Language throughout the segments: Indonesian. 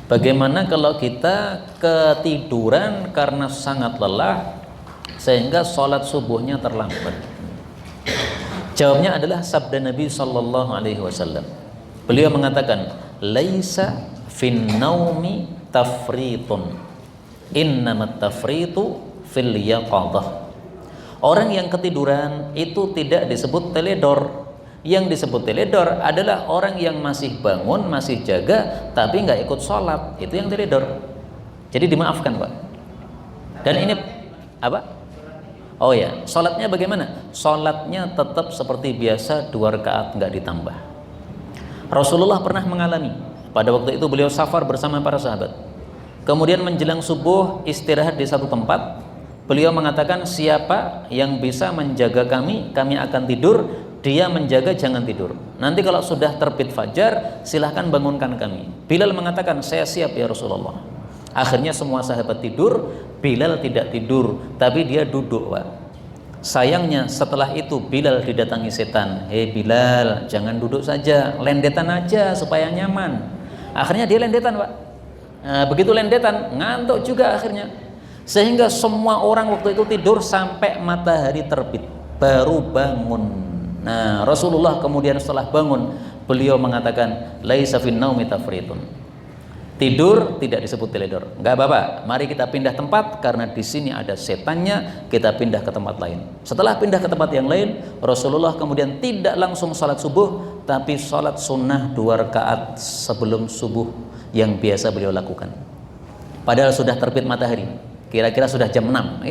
Bagaimana kalau kita ketiduran karena sangat lelah sehingga sholat subuhnya terlambat? Jawabnya adalah sabda Nabi Sallallahu Alaihi Wasallam. Beliau mengatakan, laisa fin naumi tafritun, innamat tafritu fil yaqadah. Orang yang ketiduran itu tidak disebut teledor. Yang disebut teledor adalah orang yang masih bangun, masih jaga, tapi nggak ikut sholat. Itu yang teledor. Jadi dimaafkan, Pak. Dan ini apa? Oh ya, sholatnya bagaimana? Sholatnya tetap seperti biasa, 2 rakaat, nggak ditambah. Rasulullah pernah mengalami. Pada waktu itu beliau safar bersama para sahabat. Kemudian menjelang subuh istirahat di satu tempat. Beliau mengatakan, siapa yang bisa menjaga kami akan tidur. Dia menjaga, jangan tidur. Nanti kalau sudah terbit fajar, silahkan bangunkan kami. Bilal mengatakan, saya siap ya Rasulullah. Akhirnya semua sahabat tidur, Bilal tidak tidur, tapi dia duduk, Pak. Sayangnya setelah itu Bilal didatangi setan. Hei Bilal, jangan duduk saja, lendetan aja supaya nyaman. Akhirnya dia lendetan, Pak. Nah, begitu lendetan, ngantuk juga akhirnya. Sehingga semua orang waktu itu tidur sampai matahari terbit, baru bangun. Nah, Rasulullah kemudian setelah bangun, beliau mengatakan, laisa fin naumi tafritun. Tidur tidak disebut teledor. Enggak apa-apa, mari kita pindah tempat karena di sini ada setannya, kita pindah ke tempat lain. Setelah pindah ke tempat yang lain, Rasulullah kemudian tidak langsung sholat subuh, tapi sholat sunnah 2 rakaat sebelum subuh yang biasa beliau lakukan. Padahal sudah terbit matahari, kira-kira sudah jam 6,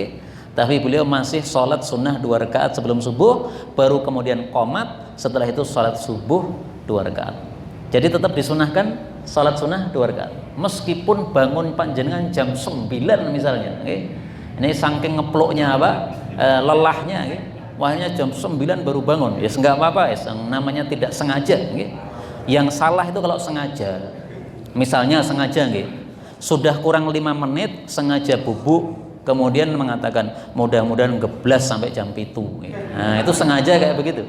tapi beliau masih sholat sunnah 2 rakaat sebelum subuh, baru kemudian qomat, setelah itu sholat subuh 2 rakaat. Jadi tetap disunahkan sholat sunnah 2 rakaat, meskipun bangun panjenengan jam 9 misalnya. Ini saking ngeploknya apa, lelahnya, wahnya jam 9 baru bangun, ya enggak apa-apa, namanya tidak sengaja. Yang salah itu kalau sengaja, misalnya sengaja, sudah kurang 5 menit sengaja bubuk, kemudian mengatakan mudah-mudahan geblas sampai jam 7. Nah, itu sengaja kayak begitu.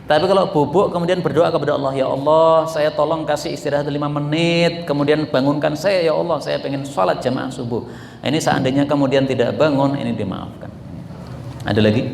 Tapi kalau bubuk kemudian berdoa kepada Allah, ya Allah, saya tolong kasih istirahat 5 menit, kemudian bangunkan saya, ya Allah, saya pengen sholat jamaah subuh. Ini seandainya kemudian tidak bangun, ini dimaafkan. Ada lagi?